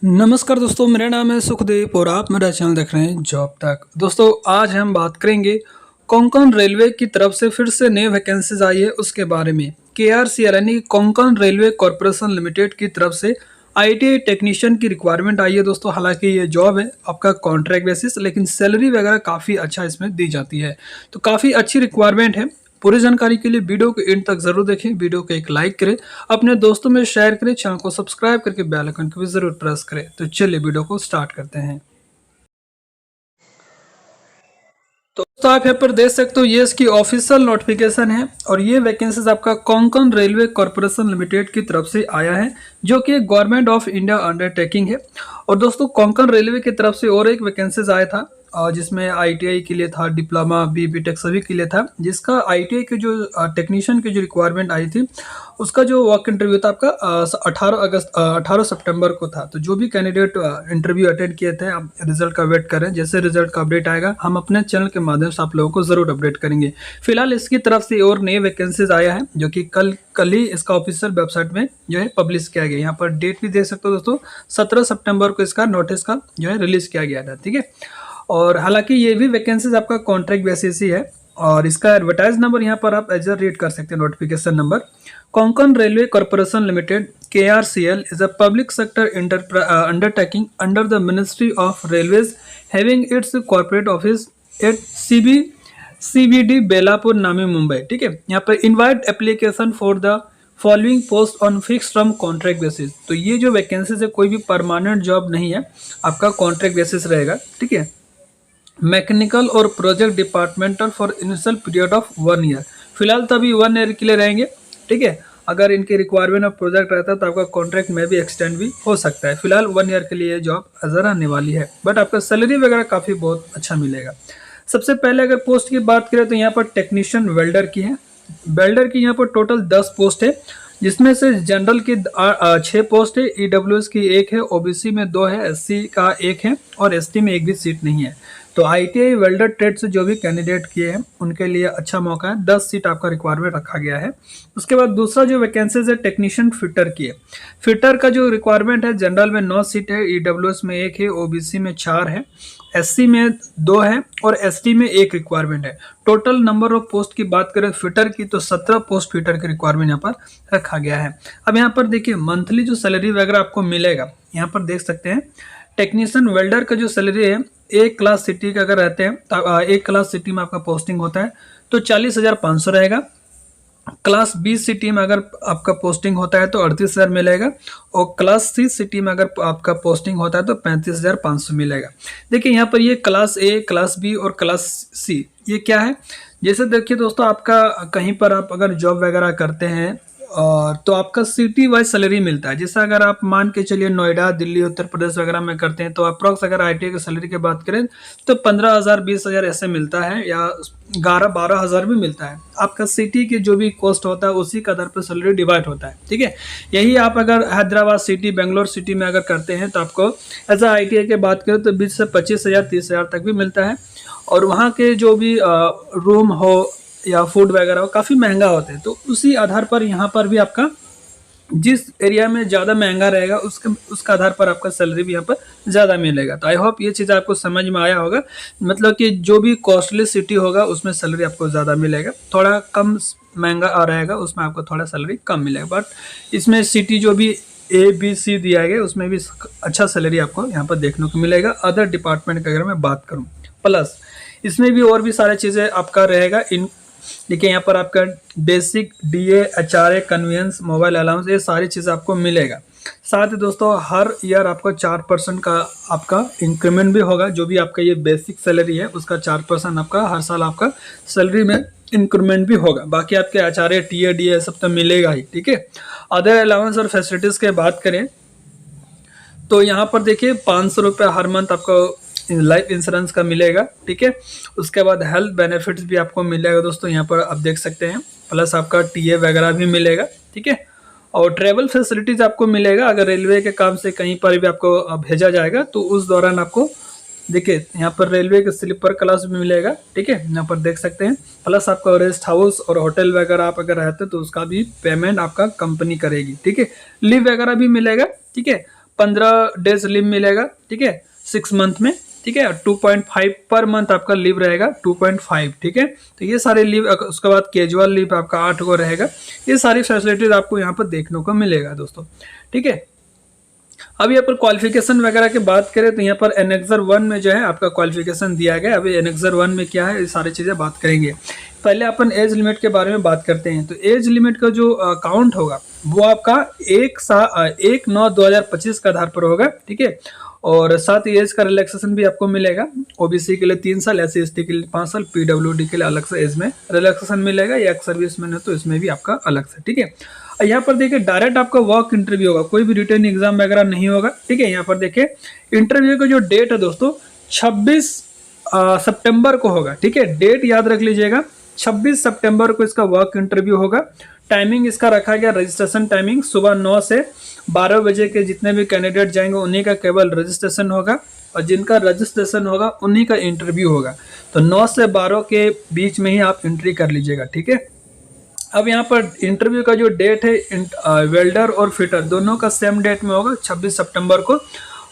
नमस्कार दोस्तों, मेरा नाम है सुखदेव और आप मेरा चैनल देख रहे हैं जॉब तक। दोस्तों, आज हम बात करेंगे कोंकण रेलवे की तरफ से फिर से नई वैकेंसीज आई है उसके बारे में। केआरसीएल यानी कोंकण रेलवे कॉरपोरेशन लिमिटेड की तरफ से आईटीआई टेक्नीशियन की रिक्वायरमेंट आई है दोस्तों। हालांकि ये जॉब है आपका कॉन्ट्रैक्ट बेसिस, लेकिन सैलरी वगैरह काफ़ी अच्छा इसमें दी जाती है, तो काफ़ी अच्छी रिक्वायरमेंट है। पूरी जानकारी के लिए वीडियो को एंड तक जरूर देखें, वीडियो को एक लाइक करें, अपने दोस्तों में शेयर करें, चैनल को सब्सक्राइब करके बेल आइकन को भी जरूर प्रेस करें। तो चलिए वीडियो को स्टार्ट करते हैं। तो दोस्तों, आप यहाँ पर देख सकते हो ये इसकी ऑफिशियल नोटिफिकेशन है और ये वैकेंसीज आपका कोंकण रेलवे कॉरपोरेशन लिमिटेड की तरफ से आया है, जो कि गवर्नमेंट ऑफ इंडिया अंडरटेकिंग है। और दोस्तों, कोंकण रेलवे की तरफ से और एक वैकेंसीज आया था जिसमें आईटीआई के लिए था, डिप्लोमा बीटेक सभी के लिए था, जिसका आईटीआई के जो टेक्नीशियन की जो रिक्वायरमेंट आई थी उसका जो वर्क इंटरव्यू था आपका 18 सितंबर को था। तो जो भी कैंडिडेट इंटरव्यू अटेंड किए थे, आप रिजल्ट का वेट करें। जैसे रिजल्ट का अपडेट आएगा हम अपने चैनल के माध्यम से आप लोगों को जरूर अपडेट करेंगे। फिलहाल इसकी तरफ से और नए वैकेंसीज आया है, जो कि कल ही इसका ऑफिशियल वेबसाइट में जो है पब्लिश किया गया। यहाँ पर डेट भी देख सकते हो दोस्तों, 17 सितंबर को इसका नोटिस का जो है रिलीज किया गया था। ठीक है, और हालांकि ये भी वैकेंसीज आपका कॉन्ट्रैक्ट बेसिस ही है और इसका एडवर्टाइज नंबर यहाँ पर आप एज रीड कर सकते हैं। Notification number Konkan railway corporation limited KRCL is a public sector undertaking under the Ministry of Railways, having its corporate office at CBD Belapur नामी मुंबई। ठीक है, यहाँ पर invite application for the following post on fix term contract basis. तो ये जो vacancies है कोई भी परमानेंट जॉब नहीं है, आपका कॉन्ट्रैक्ट बेसिस रहेगा। ठीक है, मैकेनिकल और project departmental for initial period of 1 year. फिलहाल तो अभी 1 ईयर के लिए रहेंगे। ठीक है, अगर इनकी रिक्वायरमेंट ऑफ प्रोजेक्ट रहता है तो आपका कॉन्ट्रैक्ट में भी एक्सटेंड भी हो सकता है। फिलहाल 1 ईयर के लिए जॉब नजर आने वाली है, बट आपका सैलरी वगैरह काफ़ी बहुत अच्छा मिलेगा। सबसे पहले अगर पोस्ट की बात करें तो यहाँ पर टेक्नीशियन वेल्डर की है। वेल्डर की यहाँ पर टोटल 10 पोस्ट है, जिसमें से जनरल की 6 पोस्ट है, ईडब्ल्यूएस की 1 है, ओबीसी में 2 है, एससी का 1 है और एसटी में 1 भी सीट नहीं है। तो आईटीआई वेल्डर ट्रेड से जो भी कैंडिडेट किए हैं उनके लिए अच्छा मौका है। 10 सीट आपका रिक्वायरमेंट रखा गया है। उसके बाद दूसरा जो वैकेंसीज है टेक्नीशियन फिटर की है। फिटर का जो रिक्वायरमेंट है, जनरल में 9 सीट है, ईडब्ल्यूएस में 1 है, ओबीसी में 4 है, एससी में 2 है और एसटी में 1 रिक्वायरमेंट है। टोटल नंबर ऑफ पोस्ट की बात करें फिटर की तो 17 पोस्ट फिटर की रिक्वायरमेंट यहाँ पर रखा गया है। अब यहाँ पर देखिए मंथली जो सैलरी वगैरह आपको मिलेगा, यहाँ पर देख सकते हैं टेक्नीशियन वेल्डर का जो सैलरी है, एक क्लास सिटी का अगर रहते हैं तो एक क्लास सिटी में आपका पोस्टिंग होता है तो 40,500 रहेगा। क्लास बी सिटी में अगर आपका पोस्टिंग होता है तो 38,000 मिलेगा और क्लास सी सिटी में अगर आपका पोस्टिंग होता है तो 35,500 मिलेगा। देखिए यहाँ पर ये क्लास ए, क्लास बी और क्लास सी ये क्या है। जैसे देखिए दोस्तों, आपका कहीं पर आप अगर जॉब वगैरह करते हैं और तो आपका सिटी वाइज सैलरी मिलता है। जैसे अगर आप मान के चलिए नोएडा, दिल्ली, उत्तर प्रदेश वगैरह में करते हैं तो अप्रॉक्स अगर आईटीआई की सैलरी की बात करें तो 15,000 20,000 ऐसे मिलता है या 11-12,000 भी मिलता है। आपका सिटी की जो भी कॉस्ट होता है उसी का आधार पर सैलरी डिवाइड होता है। ठीक है, यही आप अगर हैदराबाद सिटी, बेंगलोर सिटी में अगर करते हैं तो आपको एज आ आई की बात करें तो 20 से 25,000 30,000 तक भी मिलता है। और वहाँ के जो भी रूम हो या फूड वगैरह हो काफ़ी महंगा होता है, तो उसी आधार पर यहाँ पर भी आपका जिस एरिया में ज़्यादा महंगा रहेगा उसका आधार पर आपका सैलरी भी यहाँ पर ज़्यादा मिलेगा। तो आई होप ये चीज़ आपको समझ में आया होगा। मतलब कि जो भी कॉस्टली सिटी होगा उसमें सैलरी आपको ज़्यादा मिलेगा, थोड़ा कम महंगा रहेगा उसमें आपको थोड़ा सैलरी कम मिलेगा। बट इसमें सिटी जो भी ABC दिया गया उसमें भी अच्छा सैलरी आपको यहाँ पर देखने को मिलेगा। अदर डिपार्टमेंट की अगर मैं बात करूँ, प्लस इसमें भी और भी सारी चीज़ें आपका रहेगा। इन देखिए यहाँ पर आपका basic DA, HRA, convenience, mobile allowance, ये सारी चीज़ आपको मिलेगा। साथ ही दोस्तों हर ईयर आपका 4% का आपका इंक्रीमेंट भी होगा। जो भी आपका ये बेसिक सैलरी है उसका 4% आपका हर साल आपका सैलरी में इंक्रीमेंट भी होगा। बाकी आपके HRA, TA, DA सब तो मिलेगा ही। ठीक है, अदर अलाउंस और फैसिलिटीज़ की बात करें तो यहाँ पर देखिए 500 रुपये हर मंथ आपको लाइफ इंश्योरेंस का मिलेगा। ठीक है, उसके बाद हेल्थ बेनिफिट्स भी आपको मिलेगा दोस्तों, यहाँ पर आप देख सकते हैं। प्लस आपका TA वगैरह भी मिलेगा। ठीक है, और ट्रेवल फैसिलिटीज आपको मिलेगा। अगर रेलवे के काम से कहीं पर भी आपको भेजा जाएगा तो उस दौरान आपको देखिए यहाँ पर रेलवे के स्लीपर क्लास भी मिलेगा। ठीक है, यहाँ पर देख सकते हैं। प्लस आपका रेस्ट हाउस और होटल वगैरह आप अगर रहते तो उसका भी पेमेंट आपका कंपनी करेगी। ठीक है, लीव वगैरह भी मिलेगा। ठीक है, 15 डेज लीव मिलेगा, ठीक है, 6 मंथ में, ठीक है। 2.5 पर मंथ आपका लीव रहेगा, 2.5, ठीक है। तो ये सारे लीव, उसके बाद कैजुअल लीव आपका 8 गो रहेगा। ये सारी फैसिलिटीज आपको यहाँ पर देखने को मिलेगा दोस्तों, ठीक है। अब यहाँ पर क्वालिफिकेशन वगैरह की बात करें तो यहाँ पर एनेक्सर 1 में जो है आपका क्वालिफिकेशन दिया गया है। अभी एनेक्सर 1 में क्या है, ये सारी चीज़ें बात करेंगे। पहले अपन एज लिमिट के बारे में बात करते हैं। तो एज लिमिट का जो काउंट होगा वो आपका 1/9/2025 का आधार पर होगा, ठीक है। और साथ ही एज का रिलैक्सेशन भी आपको मिलेगा। ओबीसी के लिए 3 साल, SC/ST के लिए 5 साल, PWD के लिए अलग से एज में रिलैक्सेशन मिलेगा। या एक्स सर्विसमैन है तो इसमें भी आपका अलग से, ठीक है। यहाँ पर देखिए डायरेक्ट आपका वर्क इंटरव्यू होगा, कोई भी रिटर्न एग्जाम वगैरह नहीं होगा, ठीक है। यहाँ पर देखिए इंटरव्यू का जो डेट है दोस्तों 26 सितंबर को होगा, ठीक है। डेट याद रख लीजिएगा, 26 सितंबर को इसका वर्क इंटरव्यू होगा। टाइमिंग इसका रखा गया, रजिस्ट्रेशन टाइमिंग सुबह 9 से 12 बजे के जितने भी कैंडिडेट जाएंगे उन्हीं का केवल रजिस्ट्रेशन होगा, और जिनका रजिस्ट्रेशन होगा उन्हीं का इंटरव्यू होगा। तो 9 से 12 के बीच में ही आप एंट्री कर लीजिएगा, ठीक है। अब यहाँ पर इंटरव्यू का जो डेट है वेल्डर और फिटर दोनों का सेम डेट में होगा, 26 सितंबर को।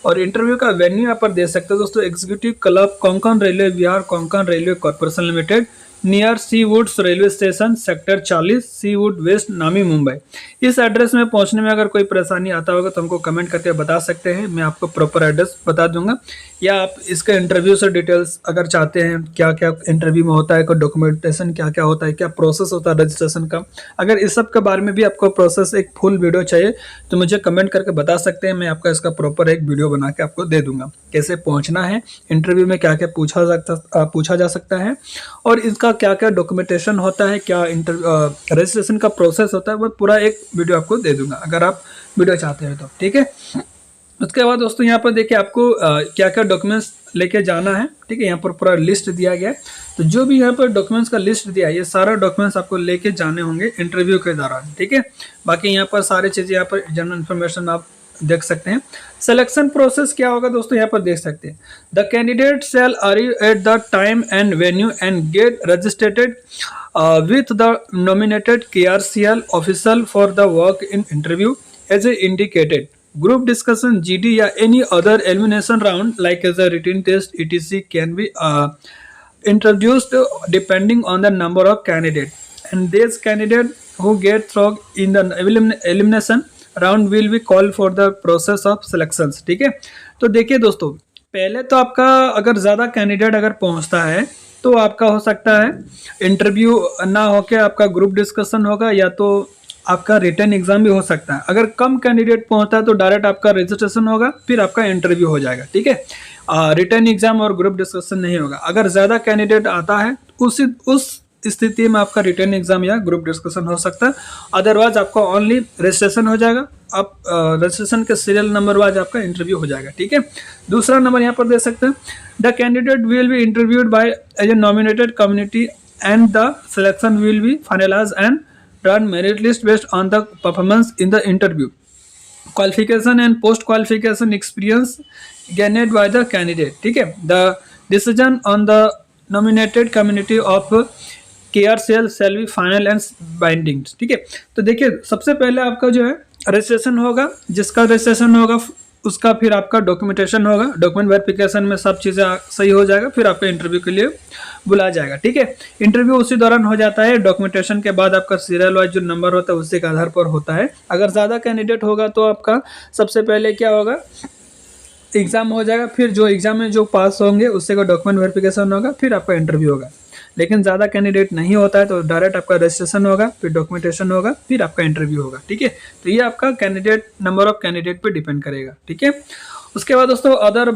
और इंटरव्यू का वेन्यू यहाँ पर दे सकते हो दोस्तों, executive club, Konkan railway Vihar, Konkan railway corporation limited, near Seawoods railway station, sector 40, Seawood west, नामी, मुंबई। इस एड्रेस में पहुंचने में अगर कोई परेशानी आता होगा तो हमको कमेंट करके बता सकते हैं, मैं आपको प्रॉपर एड्रेस बता दूंगा। या आप इसके इंटरव्यू से डिटेल्स अगर चाहते हैं, क्या क्या इंटरव्यू में होता है, कोई डॉक्यूमेंटेशन क्या क्या होता है, क्या प्रोसेस होता है रजिस्ट्रेशन का, अगर इस सब के बारे में भी आपको प्रोसेस एक फुल वीडियो चाहिए तो मुझे कमेंट करके बता सकते हैं। मैं आपका इसका प्रॉपर एक वीडियो बना के आपको दे दूंगा, कैसे पहुंचना है, इंटरव्यू में क्या क्या पूछा जा सकता है, और इसका क्या क्या डॉक्यूमेंटेशन होता है, क्या रजिस्ट्रेशन का प्रोसेस होता है, वो पूरा एक वीडियो आपको दे दूंगा अगर आप वीडियो चाहते हैं तो, ठीक है। उसके बाद दोस्तों यहाँ पर देखिए आपको क्या क्या डॉक्यूमेंट्स लेके जाना है, ठीक है। यहाँ पर पूरा लिस्ट दिया गया है। तो जो भी यहाँ पर डॉक्यूमेंट्स का लिस्ट दिया है, ये सारा डॉक्यूमेंट्स आपको लेके जाने होंगे इंटरव्यू के दौरान, ठीक है। बाकी यहाँ पर सारी चीज़ें, यहाँ पर जनरल इन्फॉर्मेशन आप देख सकते हैं। सिलेक्शन प्रोसेस क्या होगा दोस्तों, यहाँ पर देख सकते हैं। The candidate shall arrive at the time and venue and get registrated with the nominated KRCL official for the work in interview as indicated. Group discussion, GD या any other elimination round like as a written test etc can be introduced depending on the number of candidate, and these candidate who get through in the elimination round will be called for the process of selections, ठीक है। तो देखिए दोस्तों, पहले तो आपका अगर ज़्यादा कैंडिडेट अगर पहुंचता है तो आपका हो सकता है इंटरव्यू ना होके आपका ग्रुप डिस्कशन होगा, या तो आपका रिटर्न एग्जाम भी हो सकता है। अगर कम कैंडिडेट पहुंचता है तो डायरेक्ट आपका रजिस्ट्रेशन होगा, फिर आपका इंटरव्यू हो जाएगा, ठीक है। रिटर्न एग्जाम और ग्रुप डिस्कशन नहीं होगा। अगर ज़्यादा कैंडिडेट आता है उस स्थिति में आपका रिटर्न एग्जाम या ग्रुप डिस्कशन हो सकता है। अदरवाइज आपका ओनली रजिस्ट्रेशन हो जाएगा। आप रजिस्ट्रेशन के सीरियल नंबर वाइज आपका इंटरव्यू हो जाएगा, ठीक है। दूसरा नंबर यहाँ पर दे सकते हैं, the candidate will be interviewed by as a nominated community and the selection will be finalise and run merit list based on the performance in the interview, qualification and post qualification experience gained by the candidate, ठीक है। The decision on the nominated community of KRCL shall be final and binding, ठीक है। तो देखिए सबसे पहले आपका जो है रजिस्ट्रेशन होगा, जिसका रजिस्ट्रेशन होगा उसका फिर आपका डॉक्यूमेंटेशन होगा, डॉक्यूमेंट वेरिफिकेशन में सब चीज़ें सही हो जाएगा, फिर आपका इंटरव्यू के लिए बुलाया जाएगा, ठीक है। इंटरव्यू उसी दौरान हो जाता है। डॉक्यूमेंटेशन के बाद आपका सीरियल वाइज जो नंबर होता है उसी के आधार पर होता है। अगर ज़्यादा कैंडिडेट होगा तो आपका सबसे पहले क्या होगा, एग्जाम हो जाएगा, फिर जो एग्जाम में जो पास होंगे उससे का डॉक्यूमेंट वेरिफिकेशन होगा, फिर आपका इंटरव्यू होगा। लेकिन ज़्यादा कैंडिडेट नहीं होता है तो डायरेक्ट आपका रजिस्ट्रेशन होगा, फिर डॉक्यूमेंटेशन होगा, फिर आपका इंटरव्यू होगा, ठीक है। तो ये आपका कैंडिडेट नंबर ऑफ कैंडिडेट पे डिपेंड करेगा, ठीक है। उसके बाद दोस्तों other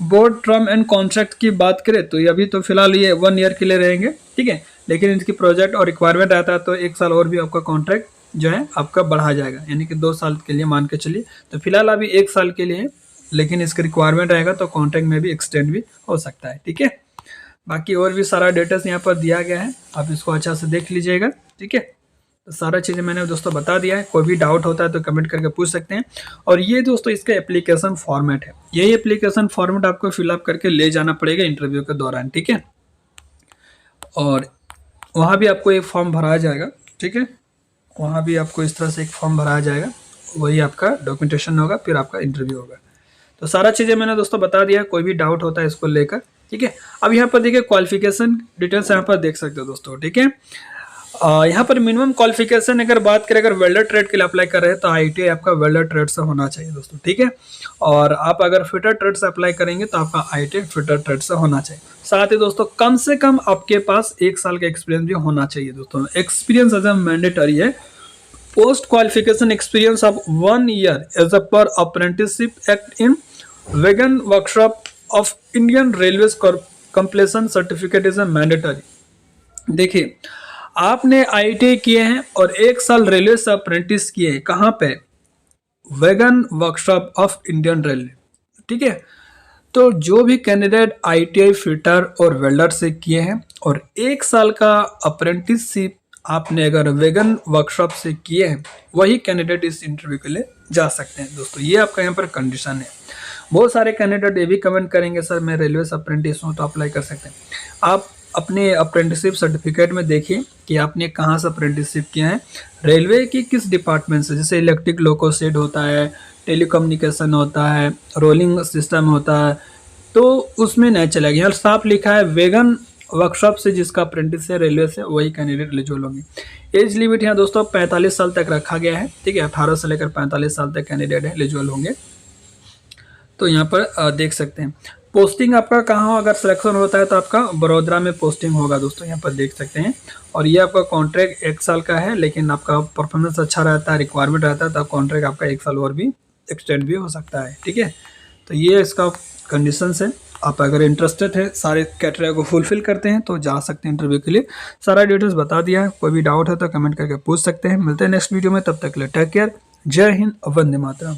board term and contract की बात करें तो ये अभी तो फिलहाल ये 1 ईयर के लिए रहेंगे, ठीक है। लेकिन इसकी प्रोजेक्ट और रिक्वायरमेंट आता है तो 1 साल और भी आपका कॉन्ट्रैक्ट जो है आपका बढ़ा जाएगा, यानी कि 2 साल के लिए मान के चलिए। तो फिलहाल अभी 1 साल के लिए है, लेकिन इसका रिक्वायरमेंट रहेगा तो कॉन्ट्रैक्ट में भी एक्सटेंड भी हो सकता है, ठीक है। बाकी और भी सारा डिटेल्स यहाँ पर दिया गया है, आप इसको अच्छा से देख लीजिएगा, ठीक है। तो सारा चीज़ें मैंने दोस्तों बता दिया है। कोई भी डाउट होता है तो कमेंट करके पूछ सकते हैं। और ये दोस्तों इसका एप्लीकेशन फॉर्मेट है, यही एप्लीकेशन फॉर्मेट आपको फिलअप करके ले जाना पड़ेगा इंटरव्यू के दौरान, ठीक है। और वहाँ भी आपको एक फॉर्म भराया जाएगा, ठीक है। वहाँ भी आपको इस तरह से एक फॉर्म भराया जाएगा वही आपका डॉक्यूमेंटेशन होगा, फिर आपका इंटरव्यू होगा। तो सारा चीज़ें मैंने दोस्तों बता दिया, कोई भी डाउट होता है इसको लेकर, ठीक है। अब यहाँ पर देखिए क्वालिफिकेशन डिटेल्स यहाँ पर देख सकते हो दोस्तों, ठीक है। यहाँ पर मिनिमम क्वालिफिकेशन अगर बात करें, अगर वेल्डर ट्रेड के लिए अप्लाई कर रहे हैं तो ITI आपका वेल्डर ट्रेड से होना चाहिए दोस्तों, ठीक है। और आप अगर फिटर ट्रेड से अप्लाई करेंगे तो आपका ITI फिटर ट्रेड से होना चाहिए। साथ ही दोस्तों कम से कम आपके पास 1 साल का एक्सपीरियंस भी होना चाहिए दोस्तों। एक्सपीरियंस एज ए मैंडेटरी है। Post qualification experience of 1 year as a per apprenticeship act in wagon workshop of Indian railway completion certificate is a mandatory. देखिए आपने ITI किए हैं और 1 साल रेलवे से अप्रेंटिस किए हैं, कहाँ पे? Wagon workshop of Indian railway, ठीक है। तो जो भी कैंडिडेट ITI फिटर और वेल्डर से किए हैं और 1 साल का अप्रेंटिसशिप आपने अगर वैगन वर्कशॉप से किए हैं, वही कैंडिडेट इस इंटरव्यू के लिए जा सकते हैं दोस्तों। ये आपका यहाँ पर कंडीशन है। बहुत सारे कैंडिडेट ये भी कमेंट करेंगे सर मैं रेलवे से अप्रेंटिस हूँ तो अप्लाई कर सकते हैं। आप अपने अप्रेंटिसशिप सर्टिफिकेट में देखिए कि आपने कहाँ से अप्रेंटिसशिप किया है, रेलवे की किस डिपार्टमेंट से। जैसे इलेक्ट्रिक लोको शेड होता है, टेलीकम्युनिकेशन होता है, रोलिंग सिस्टम होता है, तो उसमें नहीं चलेगा। यहाँ साफ लिखा है वैगन वर्कशॉप से जिसका अप्रेंटिस है रेलवे से, वही कैंडिडेट एलिजिबल होंगे। एज लिमिट यहाँ दोस्तों 45 साल तक रखा गया है, ठीक है। 18 से लेकर 45 साल तक कैंडिडेट एलिजिबल होंगे। तो यहाँ पर देख सकते हैं पोस्टिंग आपका कहाँ हो, अगर सिलेक्शन होता है तो आपका बड़ोदरा में पोस्टिंग होगा दोस्तों, यहाँ पर देख सकते हैं। और ये आपका कॉन्ट्रैक्ट 1 साल का है, लेकिन आपका परफॉर्मेंस अच्छा रहता है, रिक्वायरमेंट रहता है, तो कॉन्ट्रैक्ट आपका 1 साल और भी एक्सटेंड भी हो सकता है, ठीक है। तो ये इसका कंडीशन है। आप अगर इंटरेस्टेड है, सारे क्राइटेरिया को फुलफिल करते हैं तो जा सकते हैं इंटरव्यू के लिए। सारा डिटेल्स बता दिया है, कोई भी डाउट है तो कमेंट करके पूछ सकते हैं। मिलते हैं नेक्स्ट वीडियो में, तब तक के लिए टेक केयर। जय हिंद, वंदे मातरम।